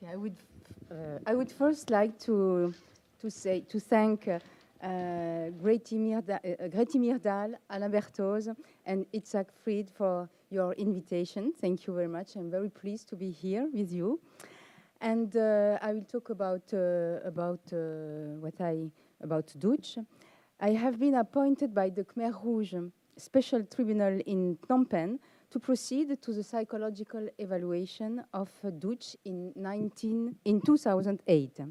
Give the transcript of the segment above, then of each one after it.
Okay, I would first like to thank Greti Myrdal, Alain Berthoz, and Itzhak Fried for your invitation. Thank you very much. I'm very pleased to be here with you. And I will talk about Doetsch. I have been appointed by the Khmer Rouge Special Tribunal in Phnom Penh to proceed to the psychological evaluation of Doetsch in 2008.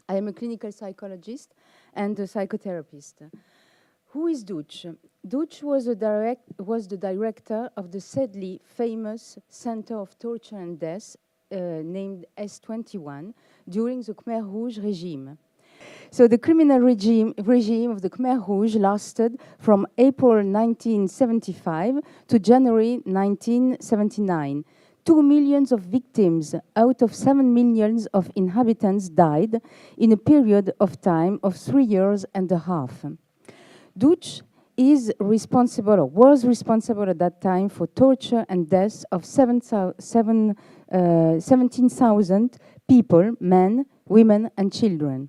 I am a clinical psychologist and a psychotherapist. Who is Doetsch? Doetsch was the director of the sadly famous Center of Torture and Death named S21 during the Khmer Rouge regime. So the criminal regime of the Khmer Rouge lasted from April 1975 to January 1979. 2 million of victims out of 7 million of inhabitants died in a period of time of 3 years and a half. Doetsch is responsible, or was responsible at that time, for torture and death of 17,000 people, men, women, and children.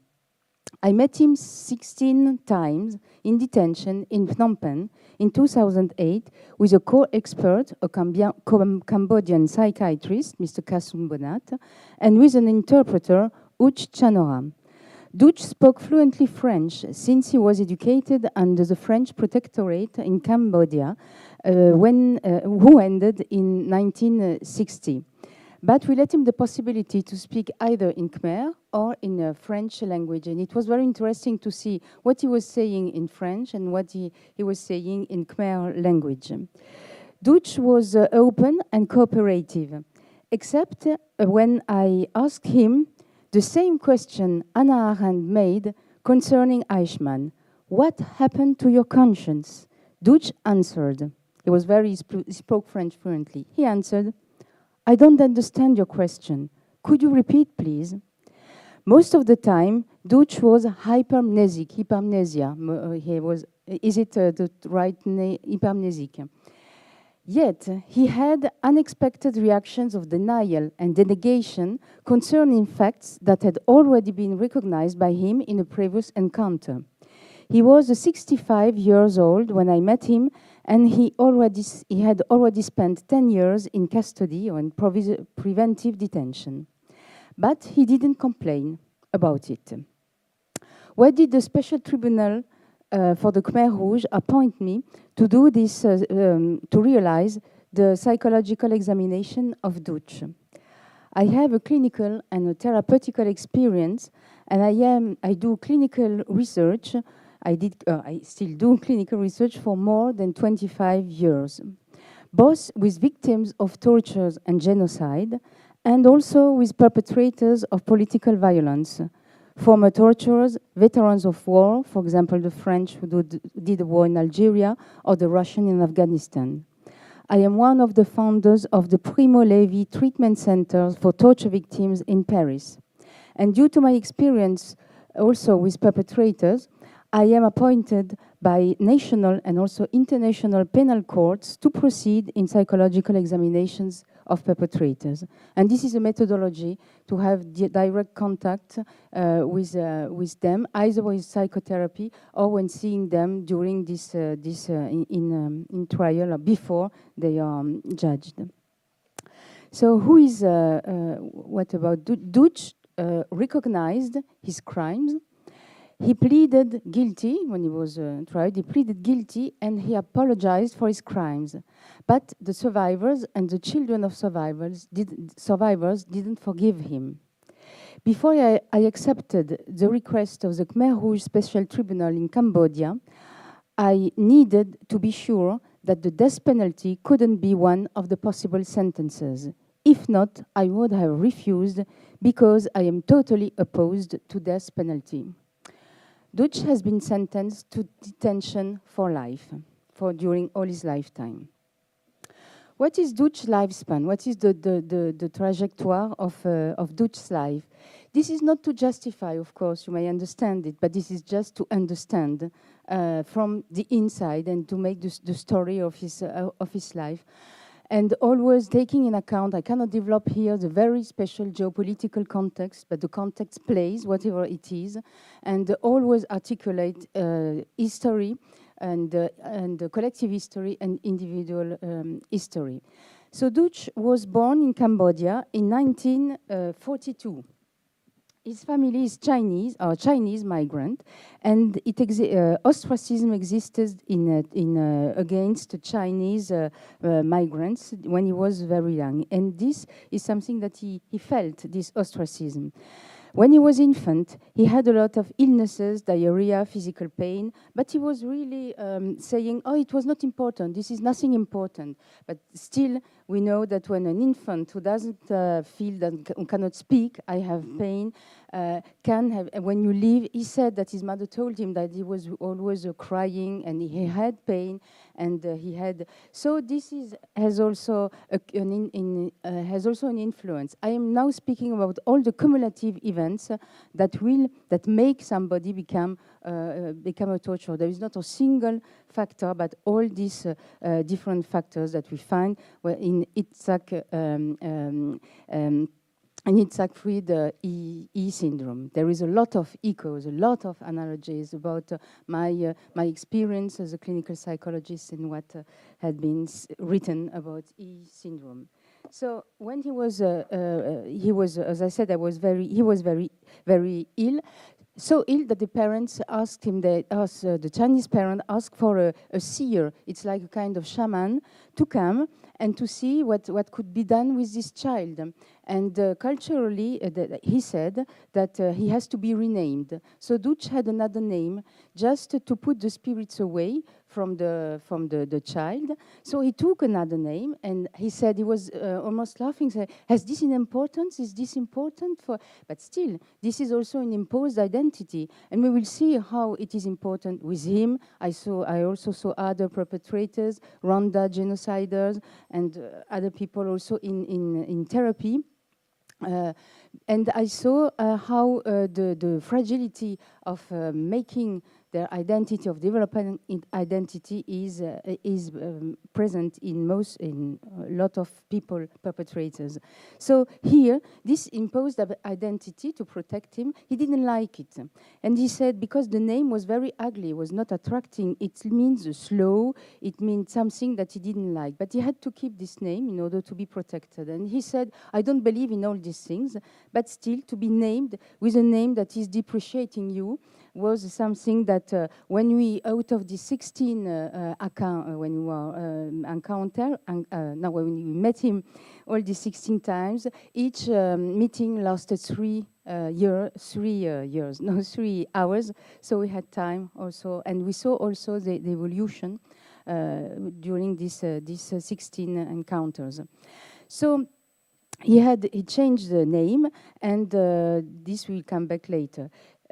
I met him 16 times in detention in Phnom Penh in 2008 with a co-expert, a Cambodian psychiatrist, Mr. Kasum Bonat, and with an interpreter, Uch Chanoram. Doetsch spoke fluently French since he was educated under the French protectorate in Cambodia, who ended in 1960. But we let him the possibility to speak either in Khmer or in a French language. And it was very interesting to see what he was saying in French and what he was saying in Khmer language. Doetsch was open and cooperative, except when I asked him the same question Hannah Arendt made concerning Eichmann. What happened to your conscience? Doetsch answered. He spoke French fluently. He answered, I don't understand your question. Could you repeat, please? Most of the time, Doetsch was hypermnesic. Is it the right name? Hypermnesic. Yet, he had unexpected reactions of denial and denegation concerning facts that had already been recognized by him in a previous encounter. He was 65 years old when I met him, and he had already spent 10 years in custody or in preventive detention. But he didn't complain about it. Why did the Special Tribunal for the Khmer Rouge appoint me to do this, to realize the psychological examination of Doetsch? I have a clinical and a therapeutical experience, and I do clinical research. I still do clinical research for more than 25 years, both with victims of tortures and genocide, and also with perpetrators of political violence, former torturers, veterans of war, for example, the French who did the war in Algeria, or the Russian in Afghanistan. I am one of the founders of the Primo Levi Treatment Centers for Torture Victims in Paris. And due to my experience also with perpetrators, I am appointed by national and also international penal courts to proceed in psychological examinations of perpetrators. And this is a methodology to have direct contact with them, either with psychotherapy or when seeing them during in trial or before they are judged. So who is, what about Doetsch? Recognized his crimes. He pleaded guilty when he was tried. He pleaded guilty and he apologized for his crimes. But the survivors and the children of survivors didn't forgive him. Before I accepted the request of the Khmer Rouge Special Tribunal in Cambodia, I needed to be sure that the death penalty couldn't be one of the possible sentences. If not, I would have refused because I am totally opposed to death penalty. Doetsch has been sentenced to detention for life, during all his lifetime. What is Doetsch's lifespan? What is the trajectoire of Doetsch's life? This is not to justify, of course, you may understand it, but this is just to understand from the inside and to make the story of his life. and always taking in account, I cannot develop here the very special geopolitical context, but the context plays, whatever it is, and always articulate history and collective history and individual history. So Duch was born in Cambodia in 1942. His family is Chinese, or Chinese migrant, and ostracism existed against the Chinese migrants when he was very young. And this is something that he felt, this ostracism. When he was infant, he had a lot of illnesses, diarrhea, physical pain, but he was really saying, oh, it was not important, this is nothing important. But still, we know that when an infant who doesn't feel, who cannot speak, I have pain, can have, when you leave, he said that his mother told him that he was always crying and he had pain and he had, so this has also an influence. I am now speaking about all the cumulative events that make somebody become a torturer. There is not a single factor, but all these different factors that we find in Itzhak and Itzhak-Fried E syndrome. There is a lot of echoes, a lot of analogies about my experience as a clinical psychologist and what had been written about E syndrome. So when he was, as I said, he was very, very ill. So ill that the parents asked him, the Chinese parent asked for a seer, it's like a kind of shaman, to come and to see what could be done with this child. And culturally, he said that he has to be renamed. So Duch had another name just to put the spirits away from the child. So he took another name, and he said, he was almost laughing, said, has this an importance? Is this important for? But still, this is also an imposed identity. And we will see how it is important with him. I also saw other perpetrators, Rwanda genociders, and other people also in therapy. And I saw how the fragility of making their identity, of developing identity, is present in a lot of people, perpetrators. So here, this imposed identity to protect him, he didn't like it. And he said, because the name was very ugly, was not attracting, it means slow, it means something that he didn't like. But he had to keep this name in order to be protected. And he said, I don't believe in all these things, but still to be named with a name that is depreciating you was something that when we, out of the 16 when we were when we met him all the 16 times, each meeting lasted 3 hours. So we had time also, and we saw also the evolution during these 16 encounters. So he changed the name, and this will come back later.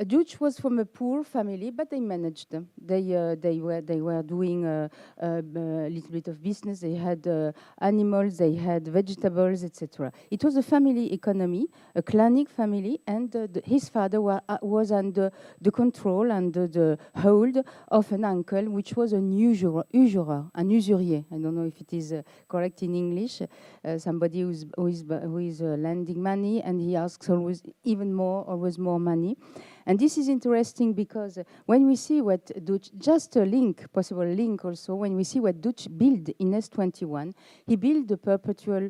Duch was from a poor family, but they managed. They were doing a little bit of business. They had animals, they had vegetables, etc. It was a family economy, a clanic family, and his father was under the control, under the hold of an uncle, which was an usurer, an usurier. I don't know if it is correct in English. Somebody who is lending money, and he asks always always more money. And this is interesting because when we see what Duch, just a link, possible link also, when we see what Duch built in S21, he built the perpetual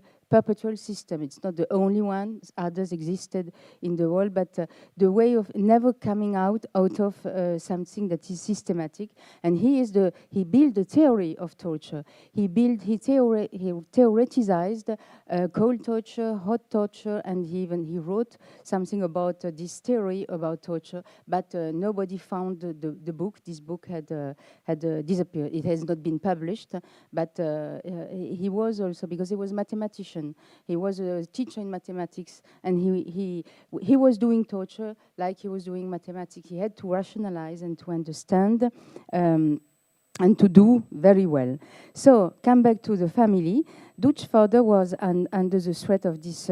system. It's not the only one, others existed in the world, but the way of never coming out of something that is systematic. And he built the theory of torture. He theoretized cold torture, hot torture, and he wrote something about this theory about torture, but nobody found the book. This book had disappeared. It has not been published, but he was also, because he was a mathematician, he was a teacher in mathematics, and he was doing torture like he was doing mathematics. He had to rationalize and to understand and to do very well. So, come back to the family. Duch's father was under the threat of this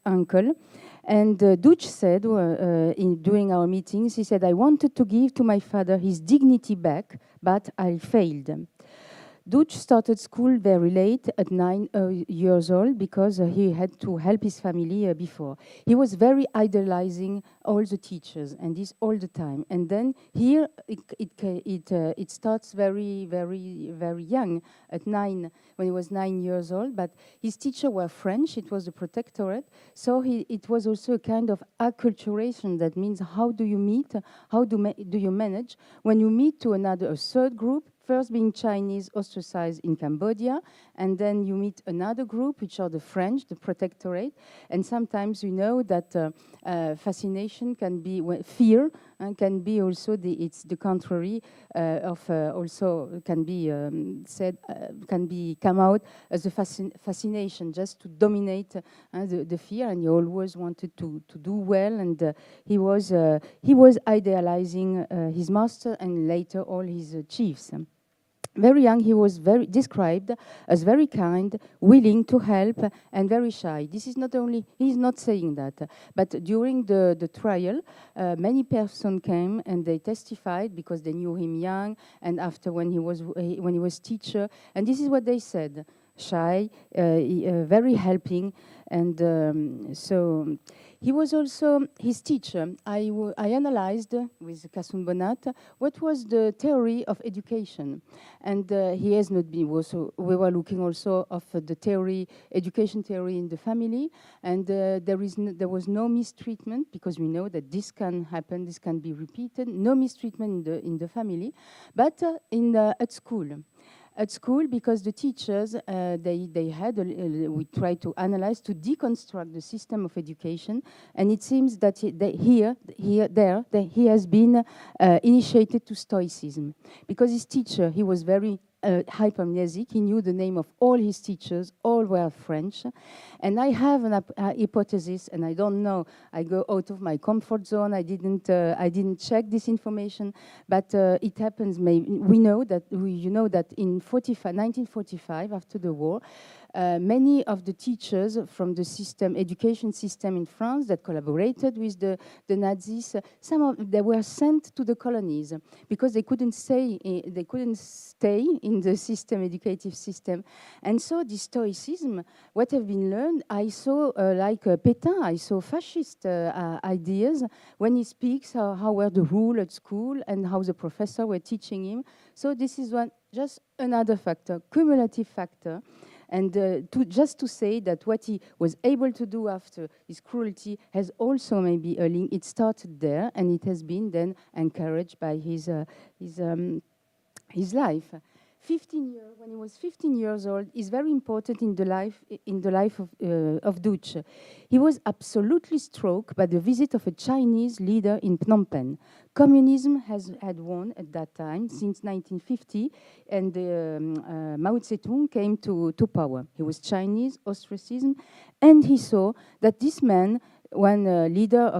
uncle. And Duch said, during our meetings, he said, I wanted to give to my father his dignity back, but I failed. Duch started school very late, at 9 years old, because he had to help his family before. He was very idolizing all the teachers, and this all the time. And then here it starts very, very, very young, at 9, when he was 9 years old. But his teacher were French. It was the protectorate, so it was also a kind of acculturation. That means, how do you meet? How do you manage when you meet to a third group? First being Chinese ostracized in Cambodia, and then you meet another group, which are the French, the protectorate. And sometimes you know that fascination can be fear, and can be also it's the contrary of also can be said can be come out as a fascination, just to dominate the fear. And he always wanted to do well, and he was idealizing his master and later all his chiefs. Very young, he was described as very kind, willing to help, and very shy. This is not only, he's not saying that, but during the trial, many persons came and they testified because they knew him young, and after when he was teacher, and this is what they said: shy, very helping, and so he was also his teacher. I analyzed with Kassoun Bonat what was the theory of education, and he has not been also. We were looking also of the theory, education theory in the family, and there was no mistreatment, because we know that this can happen, this can be repeated. No mistreatment in the family, but at school. At school, because the teachers, they had, we tried to analyze, to deconstruct the system of education, and it seems that he has been initiated to Stoicism, because his teacher, he was very hypomnesic. He knew the name of all his teachers, all were French. And I have an hypothesis, and I don't know, I go out of my comfort zone, I didn't check this information, but it happens, we know that, you know that in 1945, after the war, many of the teachers from the education system in France that collaborated with the Nazis, they were sent to the colonies because they couldn't stay in the educative system. And so this Stoicism, what have been learned, I saw like Pétain, I saw fascist ideas when he speaks, how were the rules at school and how the professor were teaching him. So this is just another factor, cumulative factor. And just to say that what he was able to do after his cruelty has also maybe a link. It started there, and it has been then encouraged by his life. When he was 15 years old, is very important in the life of Duch. He was absolutely struck by the visit of a Chinese leader in Phnom Penh. Communism had won at that time, since 1950, and Mao Zedong came to power. He was Chinese, ostracism, and he saw that this man, one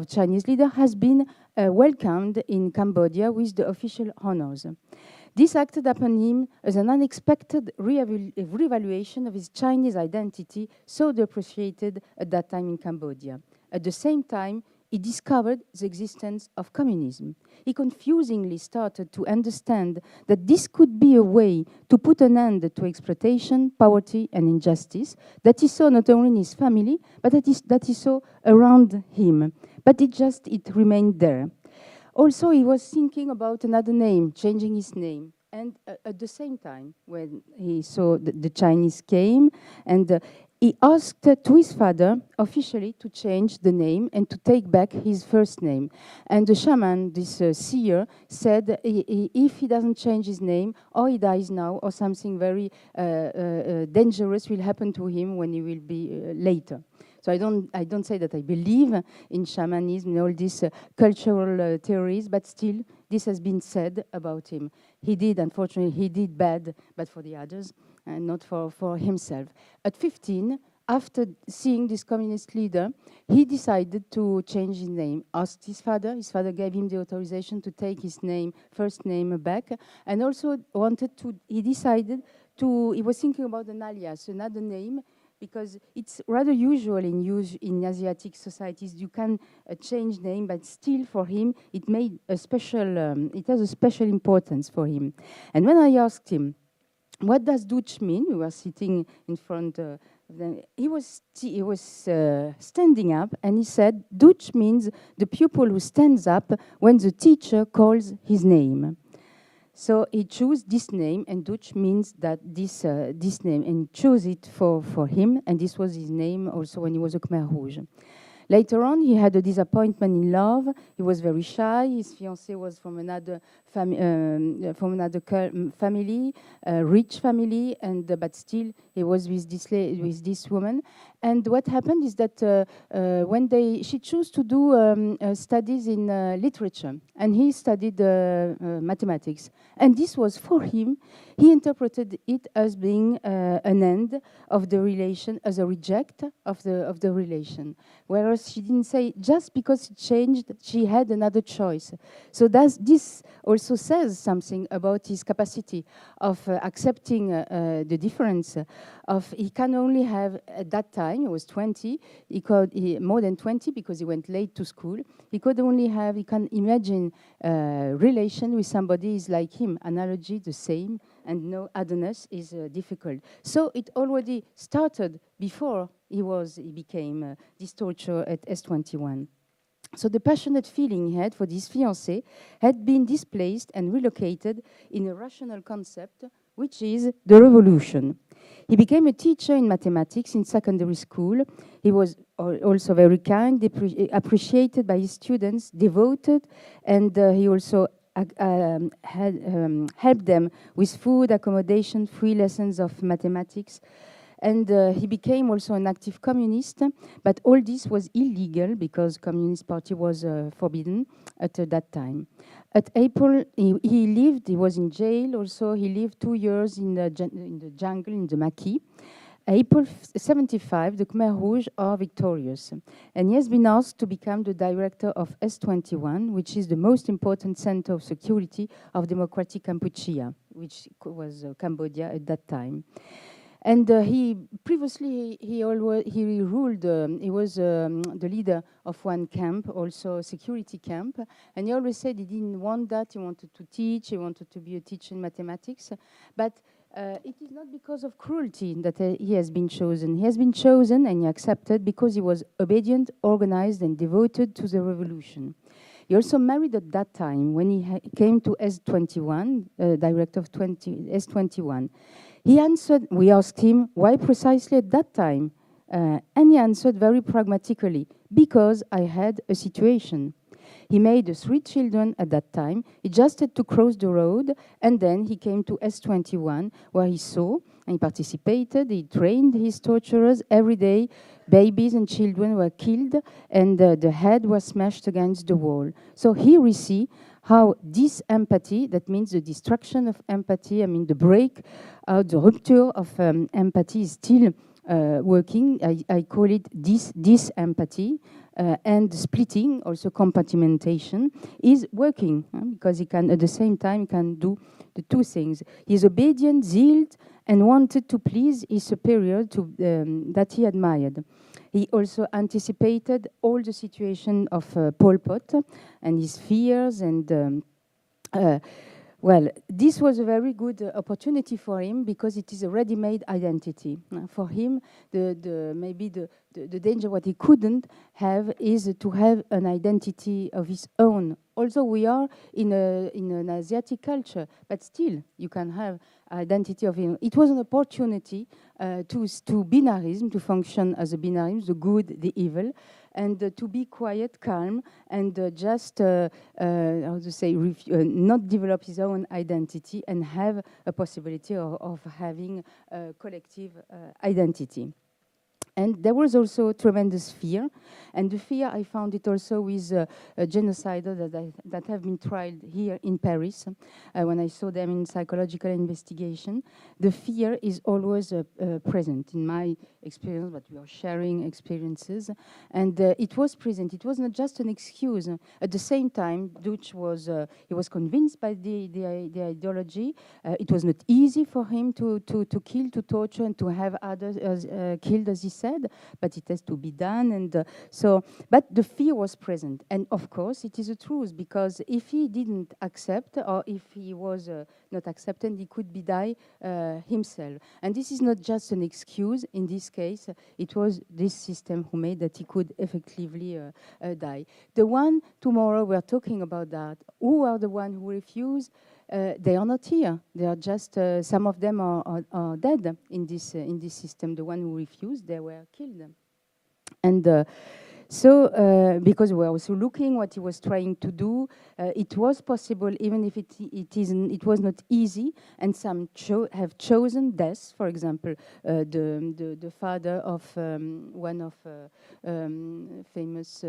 Chinese leader, has been welcomed in Cambodia with the official honors. This acted upon him as an unexpected reevaluation of his Chinese identity, so depreciated at that time in Cambodia. At the same time, he discovered the existence of communism. He confusingly started to understand that this could be a way to put an end to exploitation, poverty, and injustice that he saw not only in his family, but that he saw around him. But it remained there. Also, he was thinking about another name, changing his name. And at the same time, when he saw the Chinese came, and he asked to his father officially to change the name and to take back his first name. And the shaman, this seer, said if he doesn't change his name, or he dies now, or something very dangerous will happen to him when he will be later. So I don't say that I believe in shamanism and all these cultural theories, but still, this has been said about him. Unfortunately, he did bad, but for the others, and not for himself. At 15, after seeing this communist leader, he decided to change his name. Asked his father. His father gave him the authorization to take his first name back, and also he decided to, he was thinking about an alias, another name, because it's rather usual in Asiatic societies. You can change name, but still for him, it has a special importance for him. And when I asked him, what does Dutch mean? We were sitting in front of them. He was standing up, and he said, Dutch means the pupil who stands up when the teacher calls his name. So he chose this name, and Dutch means that this name, and he chose it for him, and this was his name also when he was a Khmer Rouge. Later on, he had a disappointment in love. He was very shy. His fiancée was from another family, rich family, and but still he was with this woman. And what happened is that when she chose to do studies in literature, and he studied mathematics, and this was for him. He interpreted it as being an end of the relation, as a reject of the relation. Whereas she didn't say just because it changed, she had another choice. So this also says something about his capacity of accepting the difference. He can only have, at that time, he was 20, more than 20 because he went late to school. He can imagine relation with somebody is like him, analogy the same, and no otherness is difficult. So it already started before he became this torture at S21. So the passionate feeling he had for this fiancée had been displaced and relocated in a rational concept, which is the revolution. He became a teacher in mathematics in secondary school. He was also very kind, appreciated by his students, devoted, and he also helped them with food, accommodation, free lessons of mathematics. And he became also an active communist, but all this was illegal because Communist Party was forbidden at that time. At April, he was in jail also. He lived 2 years in the jungle, in the Maquis. April 75, the Khmer Rouge are victorious. And he has been asked to become the director of S21, which is the most important center of security of democratic Kampuchea, which was Cambodia at that time. And he previously he was the leader of one camp, also a security camp, and he always said he didn't want that. He wanted to teach. He wanted to be a teacher in mathematics, but it is not because of cruelty that he has been chosen. He has been chosen and he accepted because he was obedient, organized, and devoted to the revolution. He also married at that time when he came to S21, director of S21. He answered, we asked him, why precisely at that time? And he answered very pragmatically, because I had a situation. He made 3 children at that time. He just had to cross the road, and then he came to S21, where he saw and he participated. He trained his torturers every day. Babies and children were killed, and the head was smashed against the wall. So here we see how this empathy, that means the destruction of empathy, I mean the break, the rupture of empathy is still working. I call it dis-empathy. And splitting, also compartmentation, is working because he can, at the same time, he can do the 2 things. He is obedient, zealed, and wanted to please his superior that he admired. He also anticipated all the situation of Pol Pot and his fears and well, this was a very good opportunity for him because it is a ready-made identity. For him, maybe the danger what he couldn't have is to have an identity of his own. Also, we are in an Asiatic culture, but still you can have identity of him. It was an opportunity to binarism, to function as a binarism, the good, the evil, and to be quiet, calm, and just, how to say, not develop his own identity and have a possibility of having a collective identity. And there was also tremendous fear. And the fear, I found it also with genocidal that have been tried here in Paris. When I saw them in psychological investigation, the fear is always present in my experience, but we are sharing experiences. And it was present. It was not just an excuse. At the same time, Dutch was, he was convinced by the ideology. It was not easy for him to kill, to torture, and to have others killed, as he said. said, but it has to be done. And but the fear was present. And of course, it is a truth, because if he didn't accept, or if he was not accepted, he could be die himself. And this is not just an excuse. In this case, it was this system who made that he could effectively die. The one tomorrow we're talking about that, who are the one who refuse? They are not here. They are just, some of them are dead in this system. The one who refused, they were killed. And because we were also looking what he was trying to do, it was possible, even if it was not easy, and some have chosen death. For example, the father of one of famous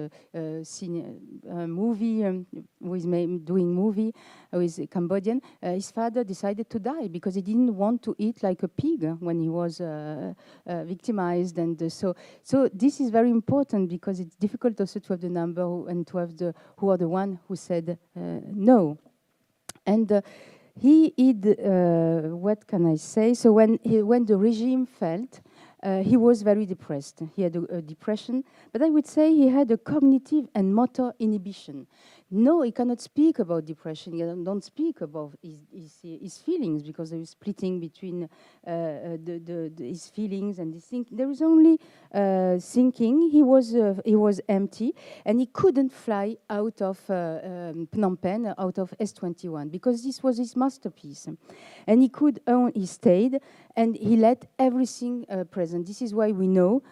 movie who is doing movie, who is Cambodian. His father decided to die because he didn't want to eat like a pig when he was victimized, and so this is very important, because it's difficult also to have the number and to have who are the one who said no. And he what can I say? So when the regime fell, he was very depressed. He had a depression, but I would say he had a cognitive and motor inhibition. No, he cannot speak about depression. He don't speak about his feelings, because there is splitting between his feelings and his thinking. There is only thinking. He was empty, and he couldn't fly out of Phnom Penh, out of S21, because this was his masterpiece, and he stayed, and he let everything present. This is why we know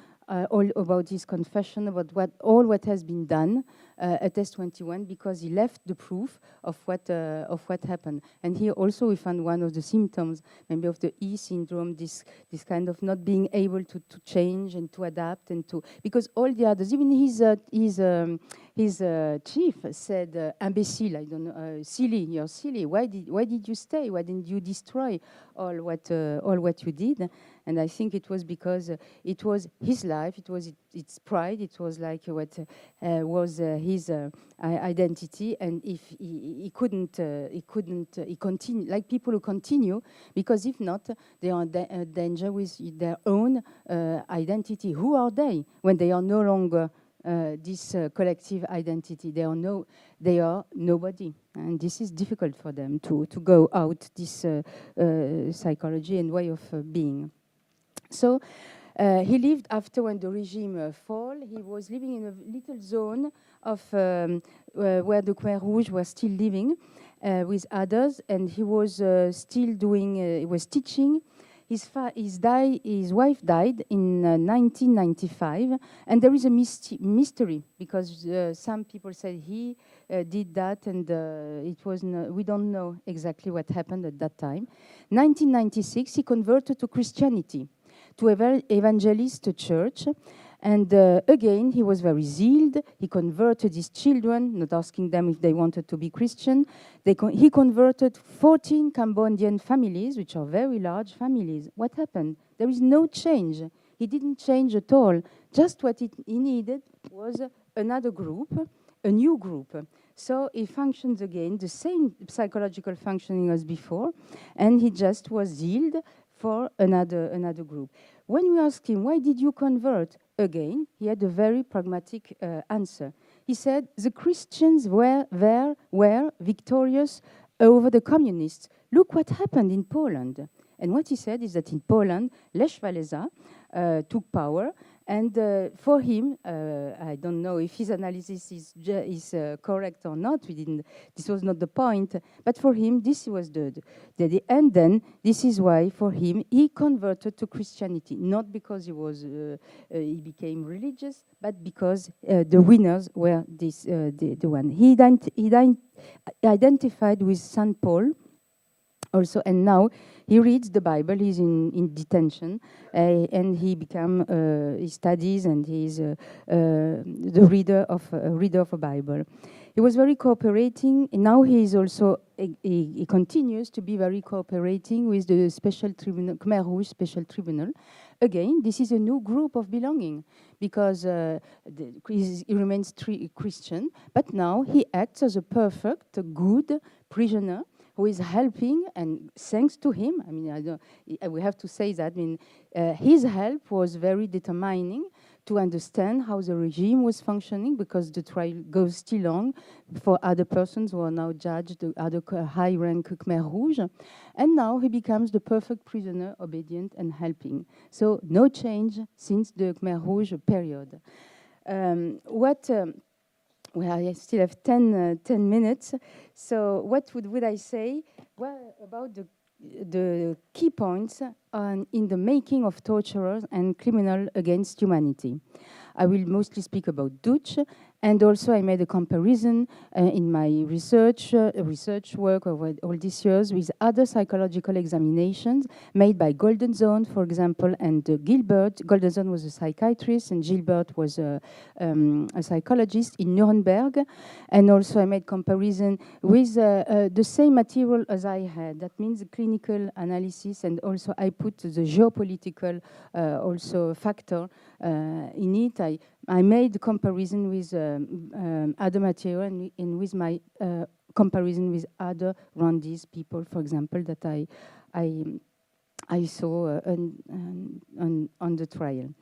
all about his confession, about what has been done at S21, because he left the proof of what happened. And here also we found one of the symptoms, maybe of the E syndrome, this kind of not being able to change and to adapt, and because all the others, even his chief said, imbecile, I don't know, silly, you're silly. Why did you stay? Why didn't you destroy all what you did? And I think it was because it was his life, it was its pride, it was like what was his identity, and if he continued, like people who continue, because if not, they are in danger with their own identity. Who are they when they are no longer this collective identity? They are nobody, and this is difficult for them to go out this psychology and way of being. So he lived after, when the regime fell, he was living in a little zone of where the Khmer Rouge was still living with others, and he was still doing, he was teaching. His wife died in 1995, and there is a mystery, because some people say he did that, and we don't know exactly what happened at that time. 1996, he converted to Christianity, to evangelist church, and again he was very zealed. He converted his children, not asking them if they wanted to be Christian. He converted 14 Cambodian families, which are very large families. What happened? There is no change. He didn't change at all. Just what he needed was another group, a new group. So he functions again, the same psychological functioning as before, and he just was zealed for another group. When we asked him, why did you convert? Again, he had a very pragmatic answer. He said, the Christians were victorious over the communists. Look what happened in Poland. And what he said is that in Poland, Lech Walesa took power, and for him, I don't know if his analysis is correct or not. This was not the point, but for him, this was the end. Then this is why, for him, he converted to Christianity, not because he became religious, but because the winners were the one. He identified with St. Paul also, and now he reads the Bible. He's in detention, and he studies, and he's the reader of a Bible. He was very cooperating, and now he is also he continues to be very cooperating with the Special Tribunal, Khmer Rouge Special Tribunal. Again, this is a new group of belonging, because he remains Christian, but now he acts as a perfect, good prisoner who is helping, and thanks to him, I mean, we have to say that, I mean, his help was very determining to understand how the regime was functioning, because the trial goes still on for other persons who are now judged, the other high-rank Khmer Rouge. And now he becomes the perfect prisoner, obedient and helping. So no change since the Khmer Rouge period. Well, I still have 10 minutes. So what would I say? Well, about the key points in the making of torturers and criminals against humanity. I will mostly speak about Duch, and also I made a comparison in my research work over all these years with other psychological examinations made by Goldensohn, for example, and Gilbert. Goldensohn was a psychiatrist, and Gilbert was a psychologist in Nuremberg. And also I made comparison with the same material as I had. That means clinical analysis, and also I put the geopolitical also factor in it. I made the comparison with other material and with my comparison with other Rwandese people, for example, that I saw on the trial.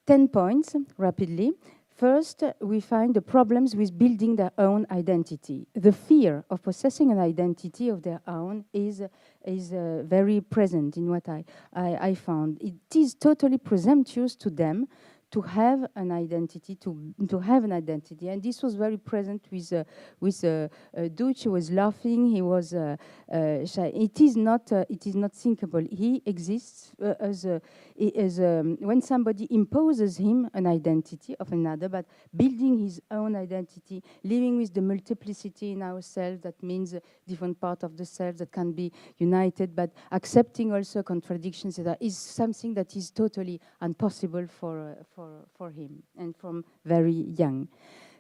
10 points, rapidly. First, we find the problems with building their own identity. The fear of possessing an identity of their own is very present in what I found. It is totally presumptuous to them to have an identity, to have an identity, and this was very present with Duch. He was laughing. He was shy. It is not thinkable. He exists as when somebody imposes him an identity of another, but building his own identity, living with the multiplicity in ourselves. That means different part of the self that can be united, but accepting also contradictions. That is something that is totally impossible for him, and from very young.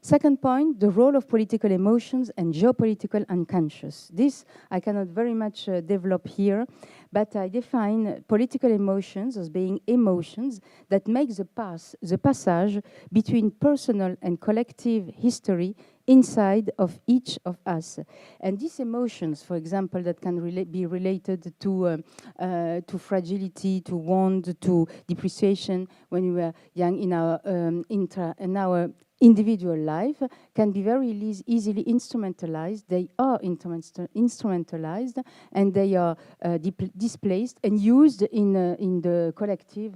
Second point, the role of political emotions and geopolitical unconscious. This I cannot very much develop here, but I define political emotions as being emotions that make the passage between personal and collective history inside of each of us. And these emotions, for example, that can be related to fragility, to wound, to depreciation when we were young in our individual life, can be very easily instrumentalized. They are instrumentalized, and they are displaced and used in the collective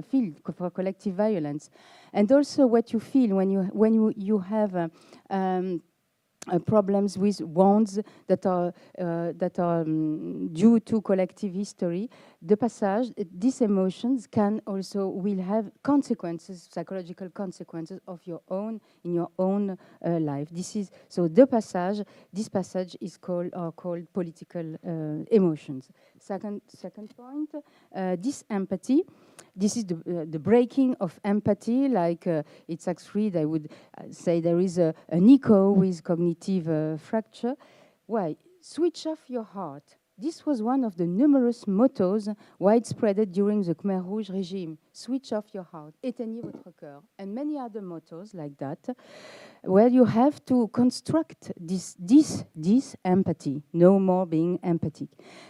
field for collective violence. And also, what you feel when you have problems with wounds that are due to collective history, the passage, these emotions will have consequences, psychological consequences in your own life. This passage is called political emotions. Second point, this empathy. This is the breaking of empathy, like Itzhak Fried, I would say there is an echo with cognitive fracture. Why? Switch off your heart. This was one of the numerous mottos widespread during the Khmer Rouge regime. Switch off your heart, éteignez votre cœur. And many other mottos like that, where you have to construct this empathy, no more being empathic.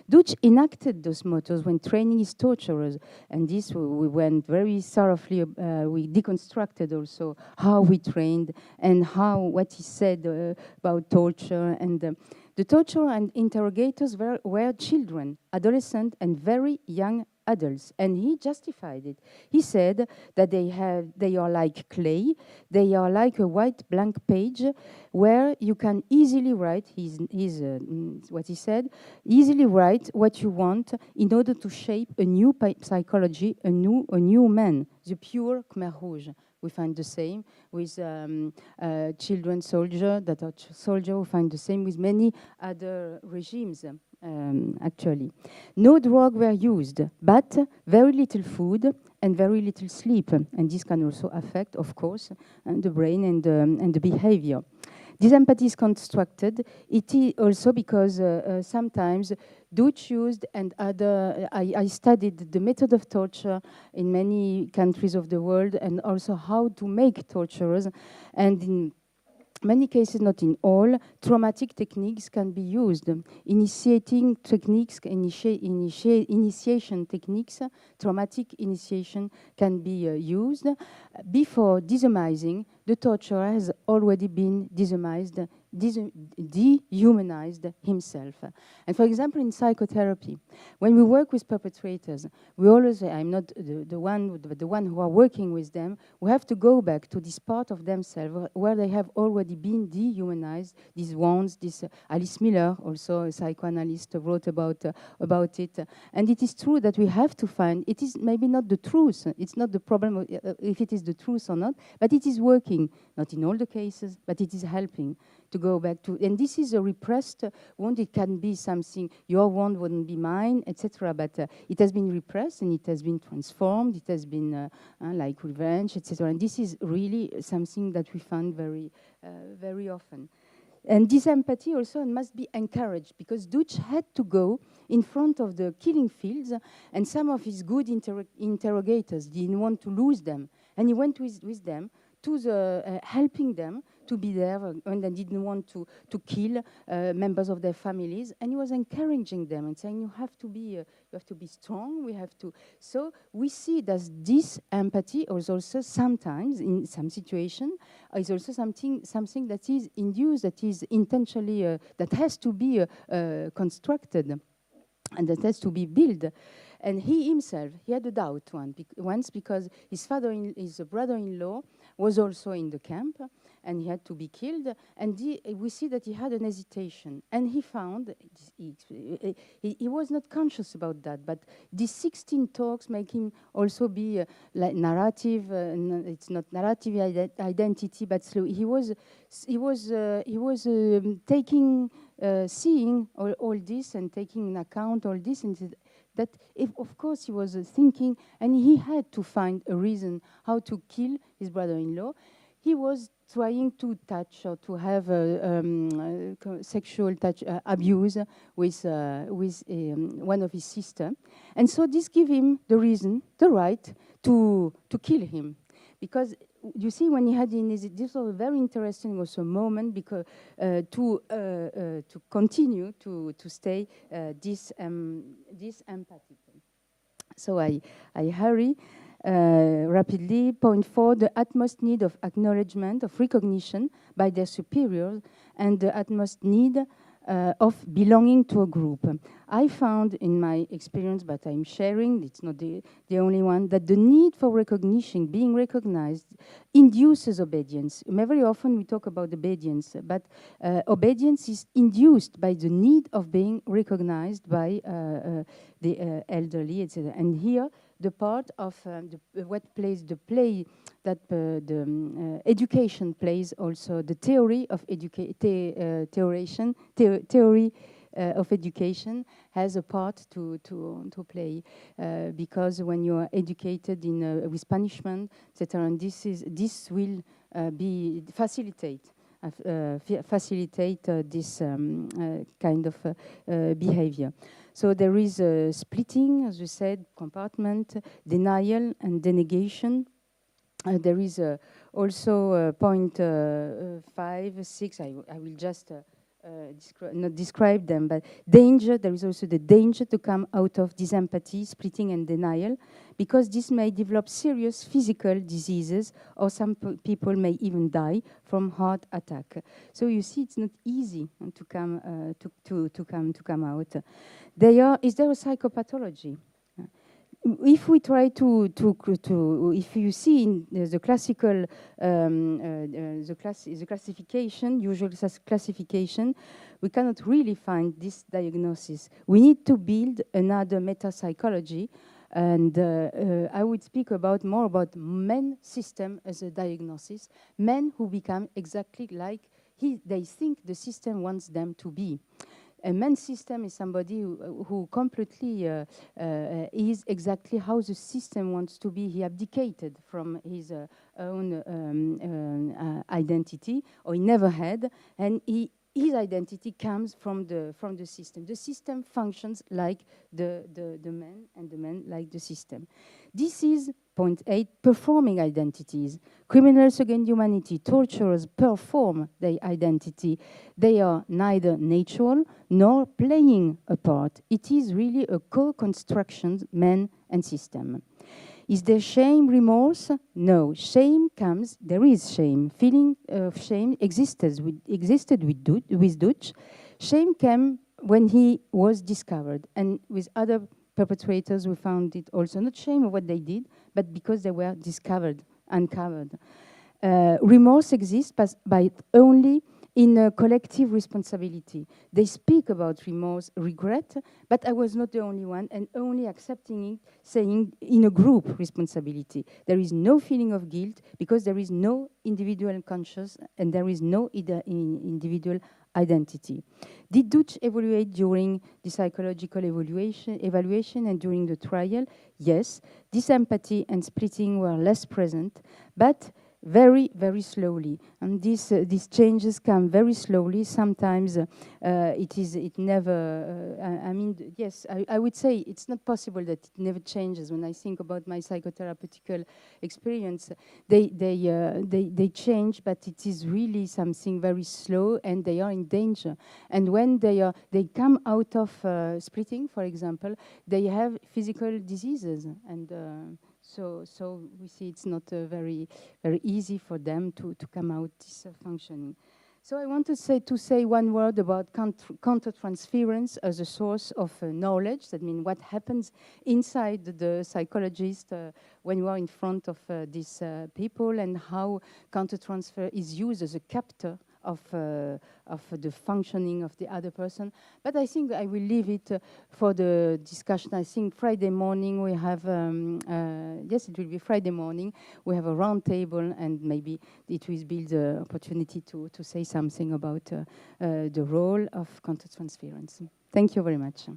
Duch enacted those mottos when training his torturers, and this we went very thoroughly, we deconstructed also how we trained and what he said about torture. And the torturer and interrogators were children, adolescents, and very young adults, and he justified it. He said that they are like clay, they are like a white blank page where you can easily write, what he said, easily write what you want in order to shape a new psychology, a new man, the pure Khmer Rouge. We find the same with children soldiers that are soldiers. We find the same with many other regimes, actually. No drug were used, but very little food and very little sleep. And this can also affect, of course, the brain and the behavior. This empathy is constructed. It is also because sometimes Duch used and other, I studied the method of torture in many countries of the world, and also how to make torturers. And many cases, not in all, traumatic techniques can be used. Initiating techniques, initiation techniques, traumatic initiation can be used. Before dehumanizing, the torturer has already been dehumanized himself. And for example, in psychotherapy, when we work with perpetrators, we always say, I'm not the one who are working with them, we have to go back to this part of themselves where they have already been dehumanized, these wounds. Alice Miller, also a psychoanalyst, wrote about it. And it is true that we have to find, it is maybe not the truth, it's not the problem if it is the truth or not, but it is working, not in all the cases, but it is helping to go back to, and this is a repressed wound. It can be something, your wound wouldn't be mine, etc. But it has been repressed and it has been transformed. It has been like revenge, etc. And this is really something that we find very, very often. And this empathy also must be encouraged, because Deutsch had to go in front of the killing fields, and some of his good interrogators didn't want to lose them, and he went with them to the helping them to be there, and they didn't want to kill members of their families, and he was encouraging them and saying, you have to be strong. We have to. So we see that this empathy is also sometimes in some situation is also something that is induced, that is intentionally that has to be constructed, and that has to be built. And he himself, he had a doubt once, because his brother-in-law was also in the camp, and he had to be killed. And we see that he had an hesitation. And he found, he was not conscious about that, but these 16 talks make him also be like narrative. It's not narrative identity, but he was taking, seeing all this and taking in account all this, and that of course he was thinking, and he had to find a reason how to kill his brother-in-law. He was trying to touch or to have sexual abuse with one of his sisters. And so this gave him the reason, the right to kill him. Because you see, when he had this was a very interesting also moment, because to continue to stay this empathic. So I hurry rapidly. Point 4, the utmost need of acknowledgement, of recognition by their superiors, and the utmost need of belonging to a group. I found in my experience, but I'm sharing, it's not the only one, that the need for recognition, being recognized, induces obedience. Very often we talk about obedience, but obedience is induced by the need of being recognized by the elderly, etc. And here, the part of what plays the play that the education plays also, the theory of theory of education has a part to play, because when you are educated in with punishment, etc., and this will be facilitate this kind of behavior. So there is a splitting, as we said, compartment, denial and denegation. There is also point 5, 6. I will just not describe them, but danger. There is also the danger to come out of disempathy, splitting and denial, because this may develop serious physical diseases, or some people may even die from heart attack. So you see, it's not easy to come out. Is there a psychopathology? If we try if you see in the classical, the classification, usual classification, we cannot really find this diagnosis. We need to build another meta-psychology, and I would speak more about men system as a diagnosis, men who become exactly like they think the system wants them to be. A man system is somebody who completely is exactly how the system wants to be. He abdicated from his own identity, or he never had, and his identity comes from the system. The system functions like the man, and the man like the system. This is Point 8, performing identities. Criminals against humanity, torturers perform their identity. They are neither natural nor playing a part. It is really a co-construction, man and system. Is there shame, remorse? No. Shame comes, there is shame. Feeling of shame existed with Dutch. Shame came when he was discovered. And with other perpetrators, we found it also not shame of what they did, but because they were discovered, uncovered. Remorse exists, but only in a collective responsibility. They speak about remorse, regret, but I was not the only one, and only accepting it, saying in a group responsibility. There is no feeling of guilt because there is no individual conscience and there is no individual identity. Did Dutch evaluate during the psychological evaluation and during the trial? Yes. This empathy and splitting were less present, but very, very slowly. And these changes come very slowly. Sometimes it never, I mean, yes, I would say it's not possible that it never changes. When I think about my psychotherapeutical experience, they change, but it is really something very slow and they are in danger. And when they come out of splitting, for example, they have physical diseases and so we see it's not very easy for them to come out this functioning. So I want to say one word about countertransference as a source of knowledge. That means what happens inside the psychologist when you are in front of these people, and how countertransfer is used as a captor of the functioning of the other person. But I think I will leave it for the discussion. I think Friday morning we have, yes, it will be Friday morning, we have a round table, and maybe it will be the opportunity to say something about the role of countertransference. Thank you very much.